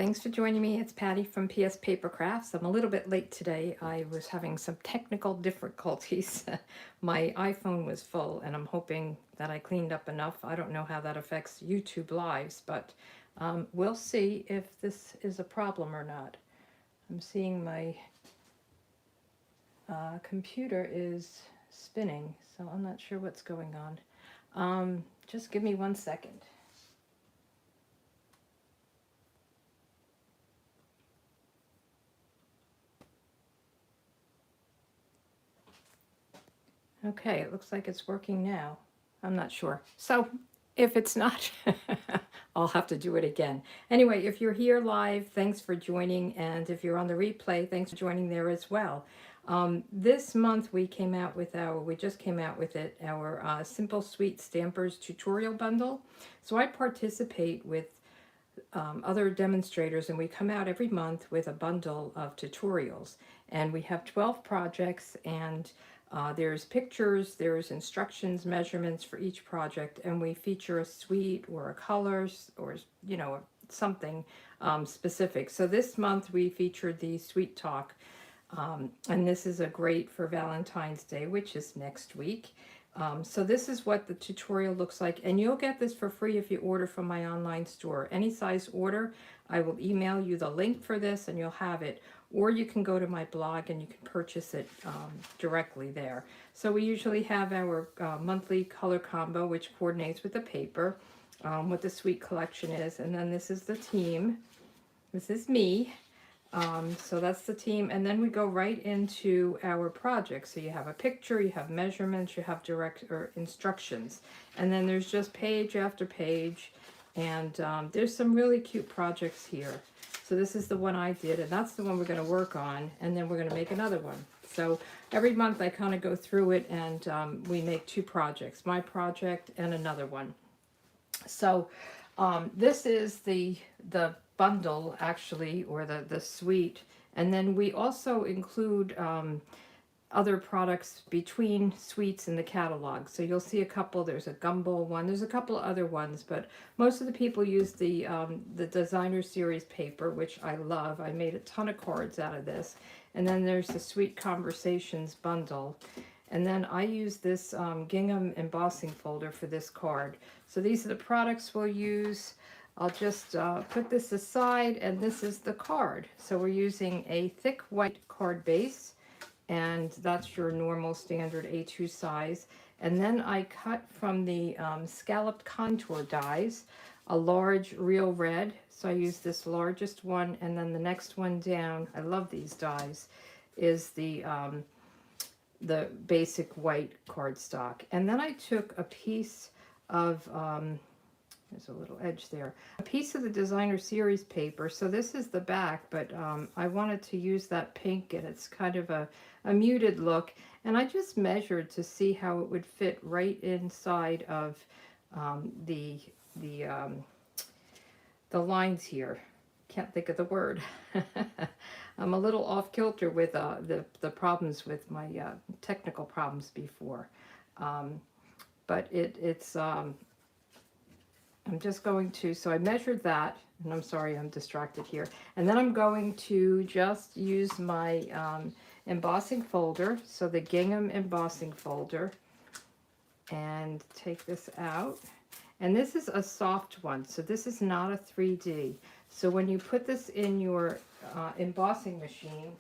Thanks for joining me. It's Patty from PS Paper Crafts. I'm a little bit late today. I was having some technical difficulties. My iPhone was full, and I'm hoping that I cleaned up enough. I don't know how that affects YouTube Lives, but we'll see if this is a problem or not. I'm seeing my computer is spinning, so I'm not sure what's going on. Just give me 1 second. Okay, it looks like it's working now. I'm not sure. So if it's not, I'll have to do it again. Anyway, if you're here live, thanks for joining. And if you're on the replay, thanks for joining there as well. This month we just came out with our Simple Sweet Stampers tutorial bundle. So I participate with other demonstrators, and we come out every month with a bundle of tutorials. And we have 12 projects, and there's pictures, there's instructions, measurements for each project, and we feature a suite or a colors or, something specific. So this month we featured the Sweet Talk, and this is a great for Valentine's Day, which is next week. So this is what the tutorial looks like, and you'll get this for free if you order from my online store. Any size order, I will email you the link for this and you'll have it, or you can go to my blog and you can purchase it directly there. So we usually have our monthly color combo, which coordinates with the paper, what the Sweet collection is, and then this is the team. This is me. So that's the team, and then we go right into our project. So you have a picture, you have measurements, you have instructions, and then there's just page after page, and there's some really cute projects here. So this is the one I did, and that's the one we're going to work on, and then we're going to make another one. So every month I kind of go through it, and we make two projects, my project and another one. So this is the bundle, actually, or the suite, and then we also include other products between suites in the catalog. So you'll see a couple. There's a gumball one, there's a couple other ones, but most of the people use the designer series paper, which I love. I made a ton of cards out of this. And then there's the Sweet Conversations bundle. And then I use this gingham embossing folder for this card. So these are the products we'll use. I'll just put this aside, and this is the card. So we're using a thick white card base, and that's your normal standard A2 size. And then I cut from the scalloped contour dies a large real red. So I use this largest one, and then the next one down, I love these dies, is the basic white cardstock. And then I took a piece of there's a little edge there. A piece of the designer series paper. So this is the back, but I wanted to use that pink, and it's kind of a muted look. And I just measured to see how it would fit right inside of the lines here. Can't think of the word. I'm a little off kilter with the problems with my technical problems before. But it's I'm just going to, so I measured that, and I'm sorry, I'm distracted here. And then I'm going to just use my embossing folder, so the gingham embossing folder, and take this out. And this is a soft one, so this is not a 3D. So when you put this in your embossing machine,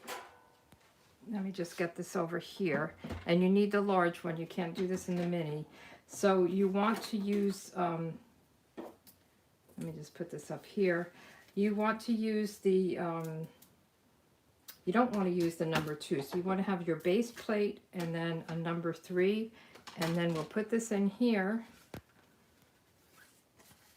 let me just get this over here, and you need the large one, you can't do this in the mini. So you want to use, let me just put this up here. You want to use the, you don't want to use the number 2. So you want to have your base plate and then a number 3. And then we'll put this in here.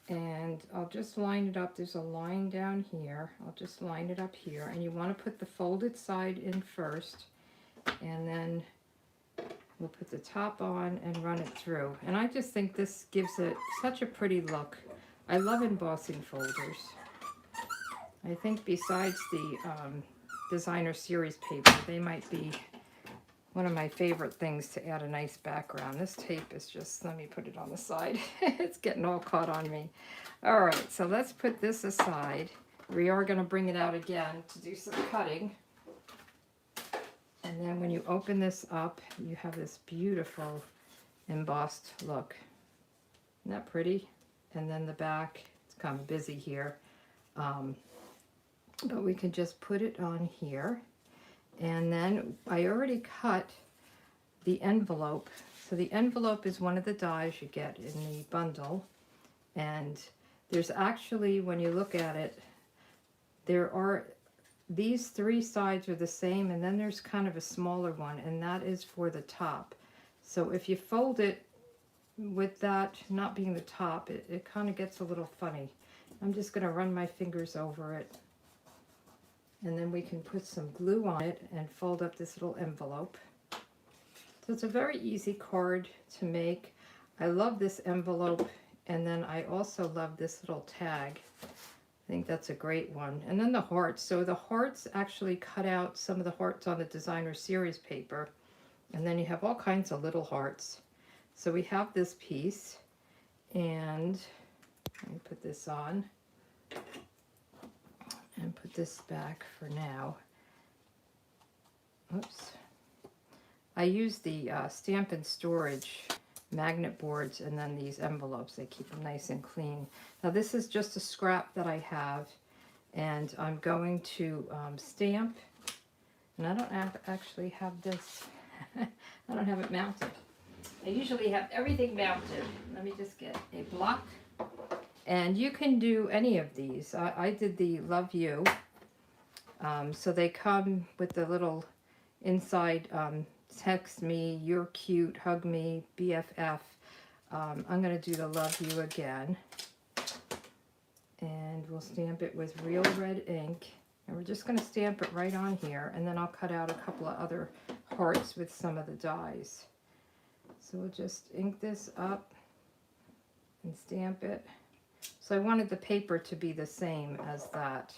And I'll just line it up. There's a line down here. I'll just line it up here. And you want to put the folded side in first. And then we'll put the top on and run it through. And I just think this gives it such a pretty look. I love embossing folders. I think besides the designer series paper, they might be one of my favorite things to add a nice background. This tape is just, let me put it on the side. It's getting all caught on me. All right, so let's put this aside. We are going to bring it out again to do some cutting. And then when you open this up, you have this beautiful embossed look. Isn't that pretty? And then the back, it's kind of busy here. But we can just put it on here. And then I already cut the envelope. So the envelope is one of the dies you get in the bundle. And there's actually, when you look at it, there are, these three sides are the same, and then there's kind of a smaller one, and that is for the top. So if you fold it with that not being the top, it kind of gets a little funny. I'm just going to run my fingers over it, and then we can put some glue on it and fold up this little envelope. So it's a very easy card to make. I love this envelope, and then I also love this little tag. I think that's a great one. And then the hearts. So the hearts actually cut out some of the hearts on the designer series paper. And then you have all kinds of little hearts. So we have this piece, and let me put this on and put this back for now. Oops. I use the Stamp and Storage magnet boards and then these envelopes. They keep them nice and clean. Now this is just a scrap that I have, and I'm going to stamp, and I don't actually have this. I don't have it mounted. I usually have everything mounted. Let me just get a block, and you can do any of these. I did the Love You, so they come with the little inside text me, you're cute, hug me, BFF. I'm going to do the Love You again. And we'll stamp it with real red ink. And we're just going to stamp it right on here. And then I'll cut out a couple of other hearts with some of the dies. So we'll just ink this up and stamp it. So I wanted the paper to be the same as that.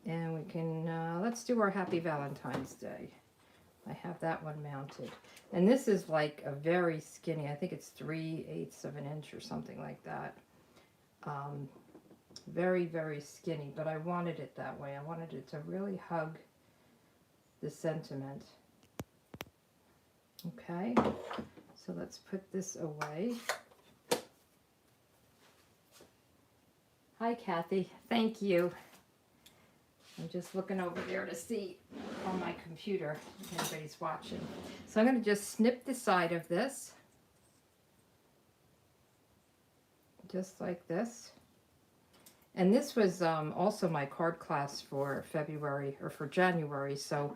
And we can, let's do our Happy Valentine's Day. I have that one mounted. And this is like a very skinny, I think it's 3/8 of an inch or something like that. Very, very skinny, but I wanted it that way. I wanted it to really hug the sentiment. Okay, so let's put this away. Hi, Kathy. Thank you. I'm just looking over there to see on my computer if anybody's watching. So I'm going to just snip the side of this, just like this. And this was also my card class for February, or for January. So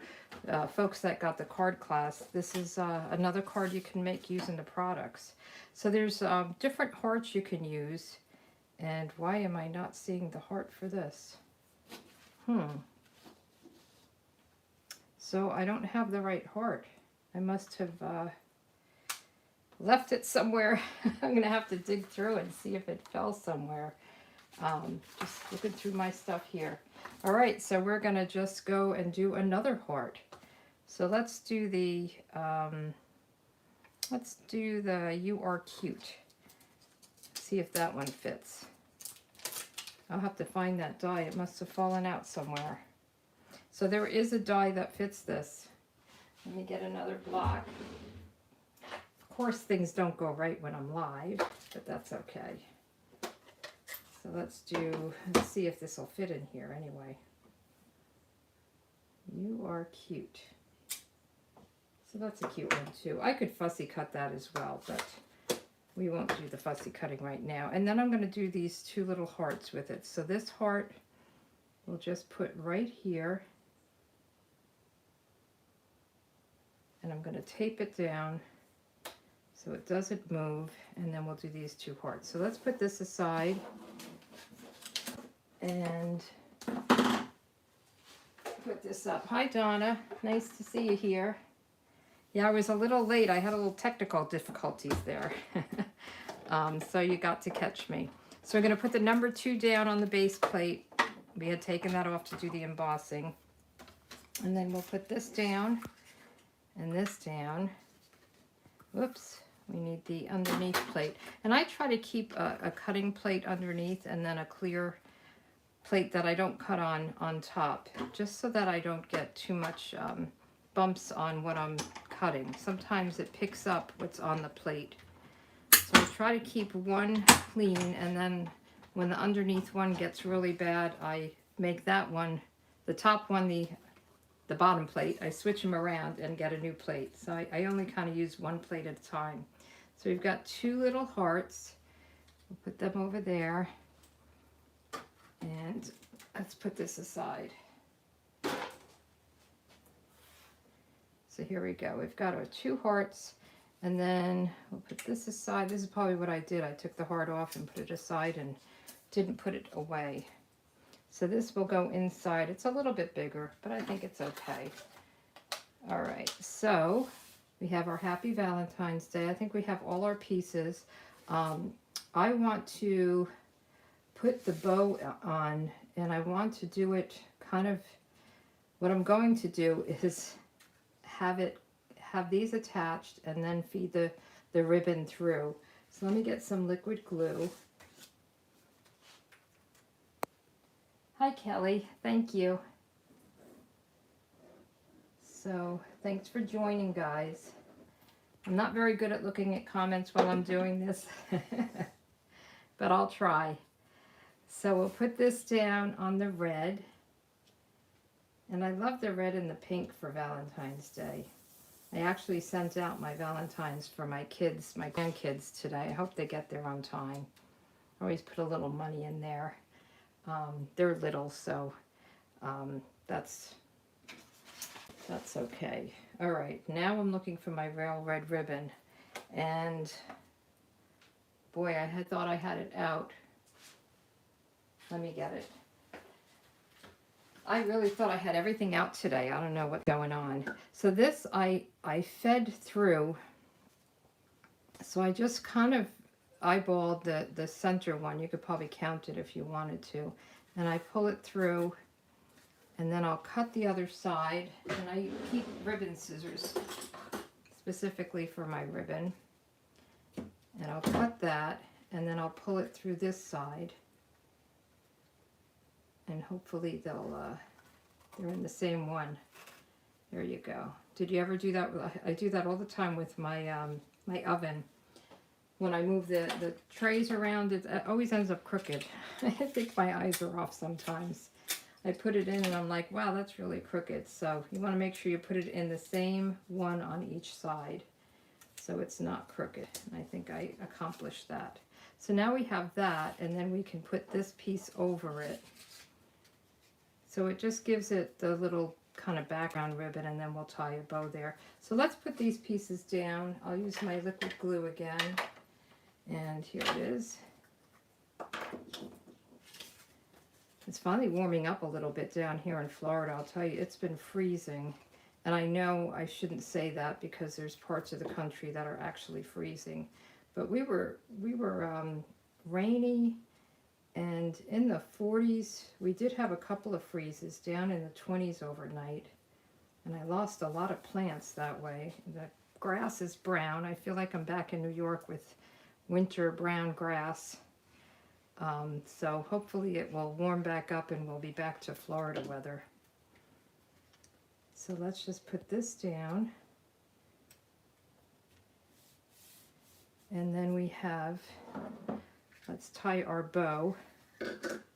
folks that got the card class, this is another card you can make using the products. So there's different hearts you can use. And why am I not seeing the heart for this? So I don't have the right heart. I must have left it somewhere. I'm going to have to dig through and see if it fell somewhere. Just looking through my stuff here. All right, so we're going to just go and do another heart. So let's do the You Are Cute. See if that one fits. I'll have to find that die. It must have fallen out somewhere. So there is a die that fits this. Let me get another block. Of course, things don't go right when I'm live, but that's okay. So let's see if this will fit in here anyway. You Are Cute. So that's a cute one too. I could fussy cut that as well, but we won't do the fussy cutting right now. And then I'm going to do these two little hearts with it. So this heart we'll just put right here. And I'm going to tape it down so it doesn't move. And then we'll do these two hearts. So let's put this aside. And put this up. Hi, Donna. Nice to see you here. Yeah, I was a little late. I had a little technical difficulties there. So you got to catch me. So we're going to put the number 2 down on the base plate. We had taken that off to do the embossing. And then we'll put this down and this down. Whoops. We need the underneath plate. And I try to keep a cutting plate underneath and then a clear plate that I don't cut on top, just so that I don't get too much bumps on what I'm cutting. Sometimes it picks up what's on the plate. So I try to keep one clean, and then when the underneath one gets really bad, I make that one, the top one, the bottom plate, I switch them around and get a new plate. So I only kind of use one plate at a time. So we've got two little hearts. We'll put them over there. And let's put this aside. So here we go. We've got our two hearts, and then we'll put this aside. This is probably what I did. I took the heart off and put it aside and didn't put it away. So this will go inside. It's a little bit bigger, but I think it's okay. All right, so we have our Happy Valentine's Day. I think we have all our pieces. I want to put the bow on, and I want to do it kind of, what I'm going to do is have these attached and then feed the ribbon through. So let me get some liquid glue. Hi Kelly, thank you. So thanks for joining, guys. I'm not very good at looking at comments while I'm doing this, but I'll try. So we'll put this down on the red. And I love the red and the pink for Valentine's Day. I actually sent out my Valentines for my kids, my grandkids today. I hope they get there on time. I always put a little money in there. They're little, so that's okay. All right, now I'm looking for my real red ribbon. And boy, I had thought I had it out. Let me get it. I really thought I had everything out today. I don't know what's going on. So this I fed through. So I just kind of eyeballed the center one. You could probably count it if you wanted to. And I pull it through, and then I'll cut the other side. And I keep ribbon scissors specifically for my ribbon. And I'll cut that, and then I'll pull it through this side. And hopefully they're in the same one. There you go. Did you ever do that? I do that all the time with my my oven. When I move the trays around, it always ends up crooked. I think my eyes are off sometimes. I put it in and I'm like, wow, that's really crooked. So you want to make sure you put it in the same one on each side, so it's not crooked. And I think I accomplished that. So now we have that, and then we can put this piece over it. So it just gives it the little kind of background ribbon, and then we'll tie a bow there. So let's put these pieces down. I'll use my liquid glue again. And here it is. It's finally warming up a little bit down here in Florida. I'll tell you, it's been freezing. And I know I shouldn't say that because there's parts of the country that are actually freezing. But we were rainy, and in the 40s. We did have a couple of freezes down in the 20s overnight, and I lost a lot of plants that way. The grass is brown. I feel like I'm back in New York with winter brown grass. So hopefully it will warm back up and we'll be back to Florida weather. So let's just put this down. And then we have, let's tie our bow.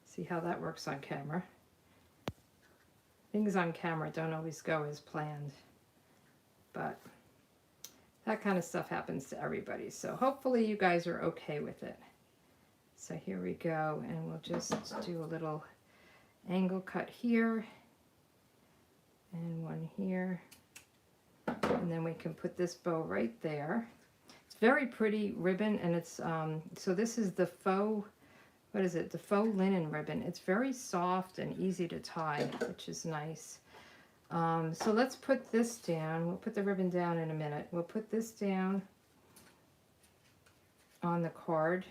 See how that works on camera. Things on camera don't always go as planned, but that kind of stuff happens to everybody. So hopefully you guys are okay with it. So here we go, and we'll just do a little angle cut here and one here, and then we can put this bow right there. It's very pretty ribbon, and it's so this is the faux, what is it, the faux linen ribbon. It's very soft and easy to tie, which is nice. So let's put this down. We'll put the ribbon down in a minute. We'll put this down on the card,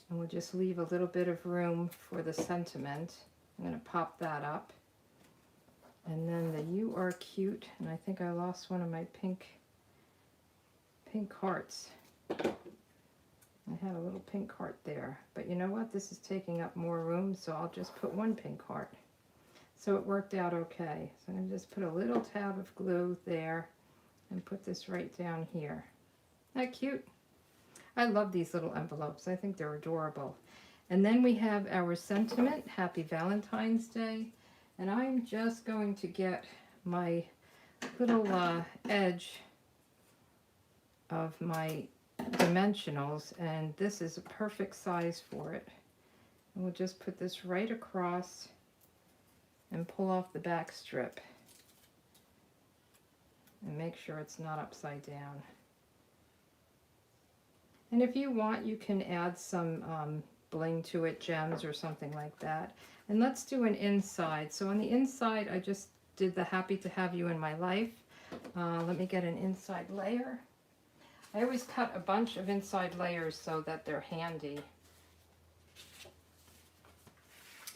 and we'll just leave a little bit of room for the sentiment. I'm going to pop that up. And then the "You Are Cute," and I think I lost one of my pink hearts. I had a little pink heart there, but you know what? This is taking up more room, so I'll just put one pink heart. So it worked out okay. So I'm going to just put a little tab of glue there and put this right down here. Isn't that cute? I love these little envelopes. I think they're adorable. And then we have our sentiment, Happy Valentine's Day. And I'm just going to get my little edge of my dimensionals, and this is a perfect size for it. And we'll just put this right across and pull off the back strip and make sure it's not upside down. And if you want, you can add some bling to it, gems or something like that. And let's do an inside. So on the inside, I just did the happy to have you in my life. Let me get an inside layer. I always cut a bunch of inside layers so that they're handy.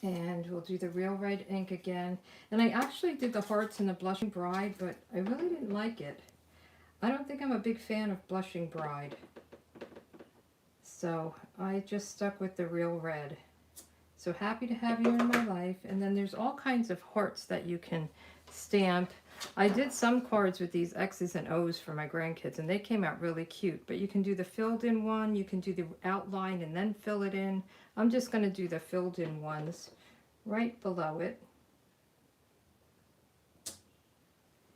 And we'll do the real red ink again. And I actually did the hearts in the Blushing Bride, but I really didn't like it. I don't think I'm a big fan of Blushing Bride. So I just stuck with the real red. So happy to have you in my life. And then there's all kinds of hearts that you can stamp. I did some cards with these X's and O's for my grandkids, and they came out really cute. But you can do the filled in one, you can do the outline and then fill it in. I'm just going to do the filled in ones right below it.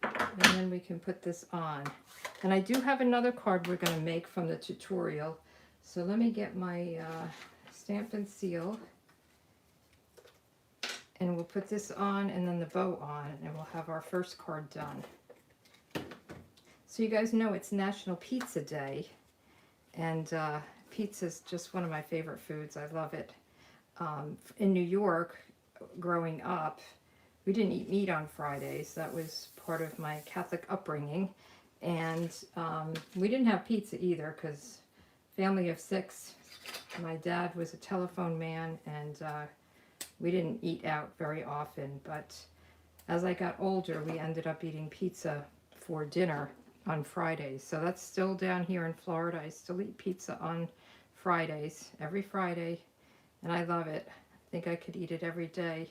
And then we can put this on. And I do have another card we're going to make from the tutorial. So let me get my stamp and seal. And we'll put this on and then the bow on, and we'll have our first card done. So you guys know it's National Pizza Day, and pizza is just one of my favorite foods. I love it. In New York, growing up, we didn't eat meat on Fridays. That was part of my Catholic upbringing. And we didn't have pizza either because family of 6, my dad was a telephone man, and we didn't eat out very often, but as I got older, we ended up eating pizza for dinner on Fridays. So that's still down here in Florida. I still eat pizza on Fridays, every Friday, and I love it. I think I could eat it every day.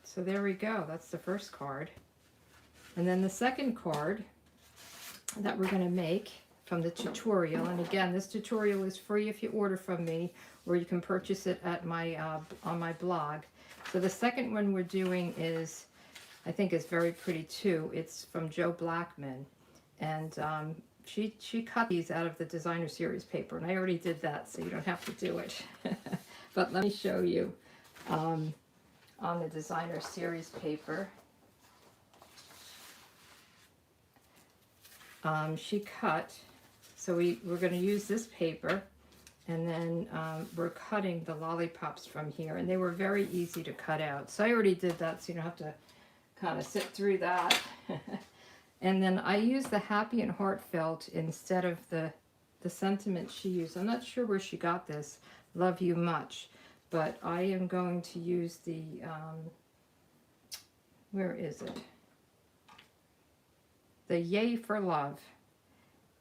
So there we go. That's the first card. And then the second card that we're going to make from the tutorial, and again, this tutorial is free if you order from me, or you can purchase it at my on my blog. So the second one we're doing is, I think is very pretty too. It's from Joe Blackman, and she cut these out of the designer series paper, and I already did that, so you don't have to do it. But let me show you on the designer series paper. She cut. So we're going to use this paper, and then we're cutting the lollipops from here, and they were very easy to cut out. So I already did that, so you don't have to kind of sit through that. And then I use the happy and heartfelt instead of the sentiment she used. I'm not sure where she got this, love you much, but I am going to use the, where is it? The Yay for Love.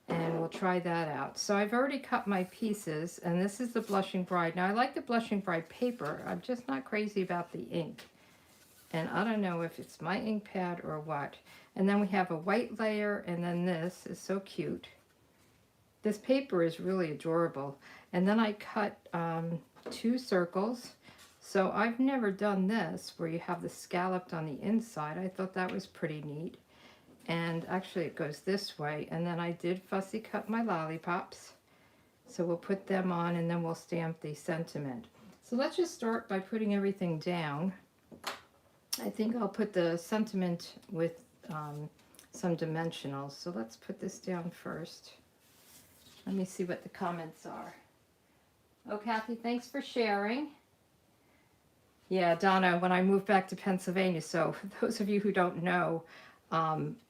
And we'll try that out. So I've already cut my pieces, and this is the Blushing Bride. Now I like the Blushing Bride paper. I'm just not crazy about the ink. And I don't know if it's my ink pad or what. And then we have a white layer, and then this is so cute. This paper is really adorable. And then I cut 2 circles. So I've never done this where you have the scalloped on the inside. I thought that was pretty neat. And actually it goes this way, and then I did fussy cut my lollipops, so we'll put them on and then we'll stamp the sentiment. So let's just start by putting everything down. I think I'll put the sentiment with some dimensionals, so let's put this down first. Let me see what the comments are. Oh, Kathy, thanks for sharing. Yeah, Donna, when I moved back to Pennsylvania, so those of you who don't know,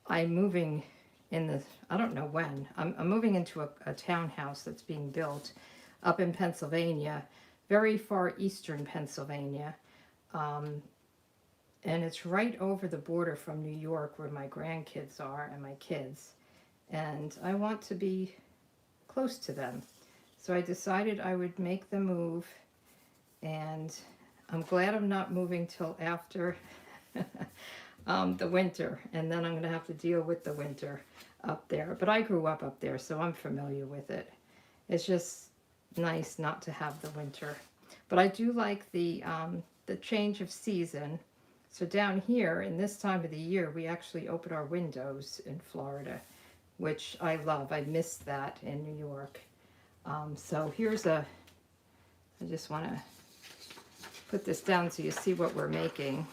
I'm moving in the, I don't know when, I'm moving into a townhouse that's being built up in Pennsylvania, very far eastern Pennsylvania, and it's right over the border from New York where my grandkids are and my kids, and I want to be close to them. So I decided I would make the move, and I'm glad I'm not moving till after the winter, and then I'm going to have to deal with the winter up there. But I grew up there, so I'm familiar with it. It's just nice not to have the winter. But I do like the change of season. So down here, in this time of the year, we actually open our windows in Florida, which I love. I missed that in New York. So here's I just want to put this down so you see what we're making.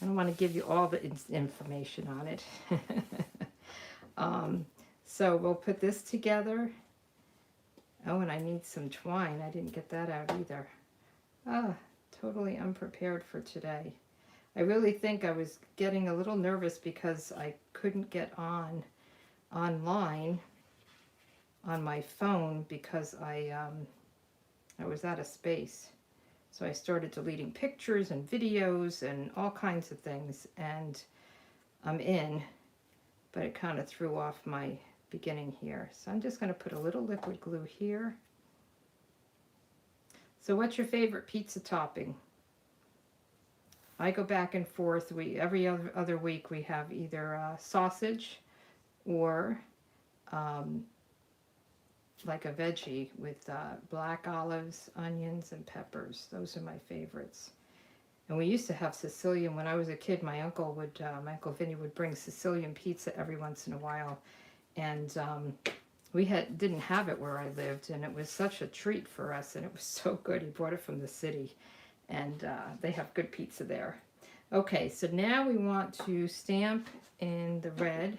I don't want to give you all the information on it. So we'll put this together. Oh, and I need some twine. I didn't get that out either. Ah, totally unprepared for today. I really think I was getting a little nervous because I couldn't get online on my phone because I was out of space. So I started deleting pictures and videos and all kinds of things, and I'm in, but it kind of threw off my beginning here. So I'm just going to put a little liquid glue here. So what's your favorite pizza topping? I go back and forth. Every other week we have either sausage or like a veggie with black olives, onions, and peppers. Those are my favorites. And we used to have Sicilian when I was a kid. My Uncle Vinny would bring Sicilian pizza every once in a while, and we didn't have it where I lived, and it was such a treat for us, and it was so good. He brought it from the city, and they have good pizza there. Okay, so now we want to stamp in the red.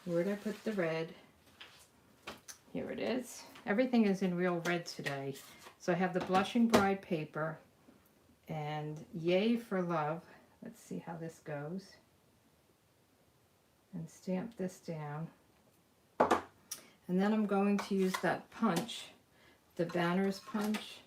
Where did I put the red? Here it is. Everything is in real red today. So I have the Blushing Bride paper and Yay for Love. Let's see how this goes. And stamp this down. And then I'm going to use that punch, the Banner's punch.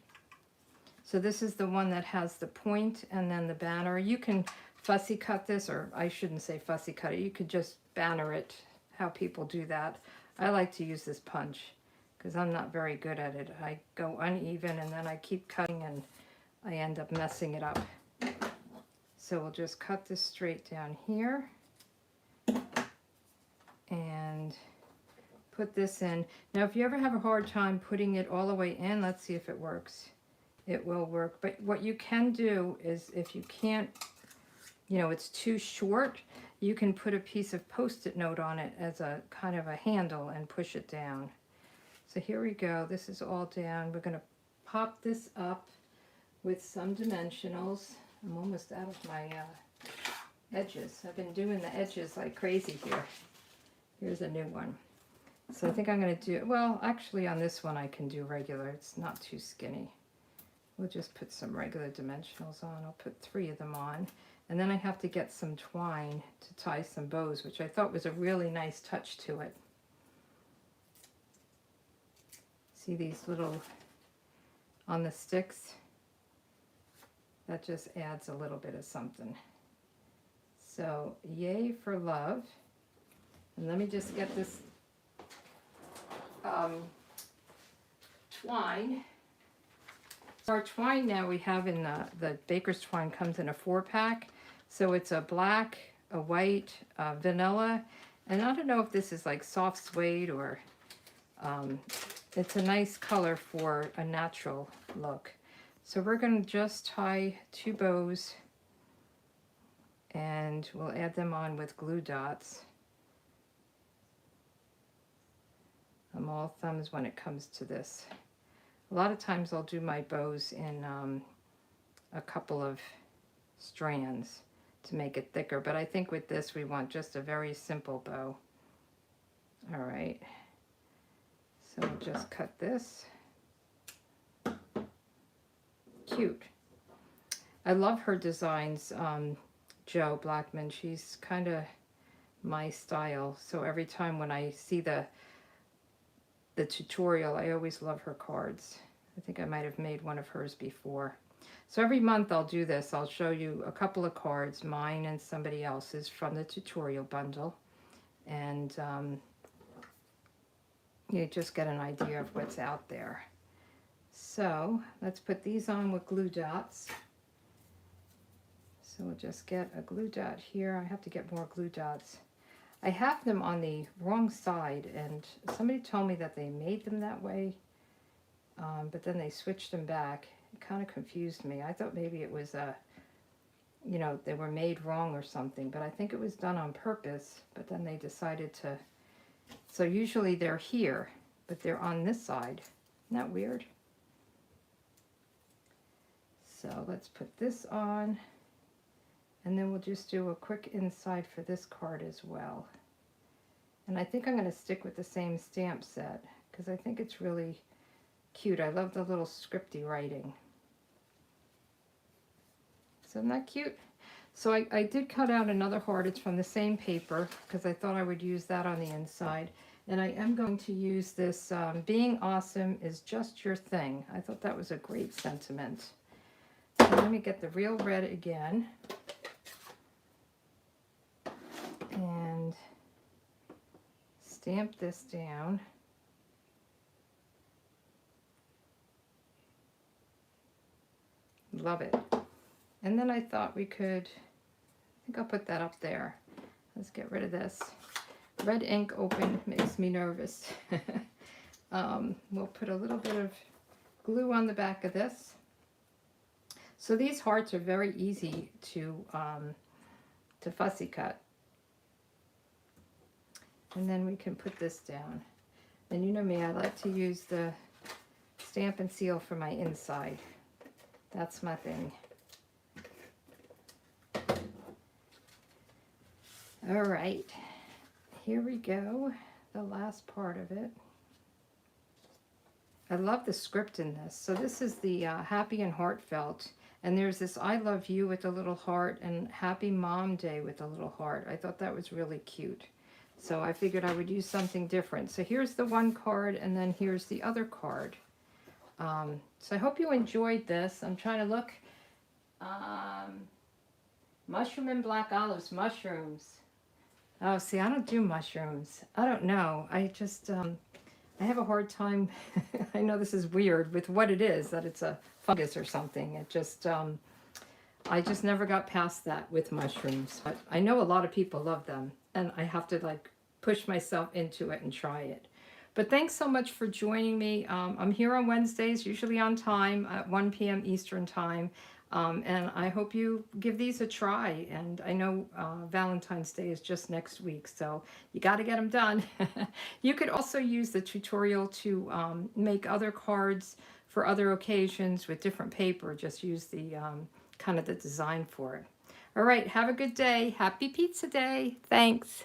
So this is the one that has the point and then the banner. You can fussy cut this, or I shouldn't say fussy cut it. You could just banner it, how people do that. I like to use this punch because I'm not very good at it. I go uneven and then I keep cutting and I end up messing it up. So we'll just cut this straight down here and put this in. Now if you ever have a hard time putting it all the way in, let's see if it works. It will work. But what you can do is, if you can't, it's too short, you can put a piece of Post-it note on it as a kind of a handle and push it down. So here we go. This is all down. We're going to pop this up with some dimensionals. I'm almost out of my edges. I've been doing the edges like crazy here. Here's a new one. So I think I'm going to do, well, actually on this one I can do regular. It's not too skinny. We'll just put some regular dimensionals on. I'll put 3 of them on. And then I have to get some twine to tie some bows, which I thought was a really nice touch to it. See these little on the sticks? That just adds a little bit of something. So, Yay for Love. And let me just get this twine. Our twine now we have in the baker's twine comes in a 4-pack. So it's a black, a white, vanilla, and I don't know if this is like soft suede or it's a nice color for a natural look. So we're going to just tie 2 bows and we'll add them on with glue dots. I'm all thumbs when it comes to this. A lot of times I'll do my bows in a couple of strands to make it thicker, but I think with this we want just a very simple bow. All right, so we'll just cut this. Cute. I love her designs, Jo Blackman. She's kind of my style, so every time when I see the tutorial, I always love her cards. I think I might have made one of hers before. So every month I'll do this. I'll show you a couple of cards, mine and somebody else's, from the tutorial bundle. And you just get an idea of what's out there. So let's put these on with glue dots. So we'll just get a glue dot here. I have to get more glue dots. I have them on the wrong side, and somebody told me that they made them that way, but then they switched them back. It kind of confused me. I thought maybe it was you know, they were made wrong or something, but I think it was done on purpose, but then they decided to, so usually they're here, but they're on this side. Isn't that weird? So let's put this on, and then we'll just do a quick inside for this card as well. And I think I'm going to stick with the same stamp set, because I think it's really cute. I love the little scripty writing. So isn't that cute? So I did cut out another heart. It's from the same paper because I thought I would use that on the inside. And I am going to use this being awesome is just your thing. I thought that was a great sentiment. So let me get the real red again. And stamp this down. Love it. And then I thought we could, I think I'll put that up there. Let's get rid of this. Red ink open makes me nervous. We'll put a little bit of glue on the back of this. So these hearts are very easy to fussy cut. And then we can put this down. And you know me, I like to use the stamp and seal for my inside. That's my thing. All right, here we go, the last part of it. I love the script in this. So this is the Happy and Heartfelt, and there's this I love you with a little heart and Happy Mom Day with a little heart. I thought that was really cute. So I figured I would use something different. So here's the one card, and then here's the other card. So I hope you enjoyed this. I'm trying to look. Mushroom and black olives, mushrooms. Oh, see, I don't do mushrooms. I don't know. I just, I have a hard time. I know this is weird with what it is, that it's a fungus or something. It just, I just never got past that with mushrooms. But I know a lot of people love them, and I have to like push myself into it and try it. But thanks so much for joining me. I'm here on Wednesdays, usually on time at 1 p.m. Eastern time. And I hope you give these a try. And I know Valentine's Day is just next week, so you got to get them done. You could also use the tutorial to make other cards for other occasions with different paper. Just use the kind of the design for it. All right, have a good day. Happy Pizza Day. Thanks.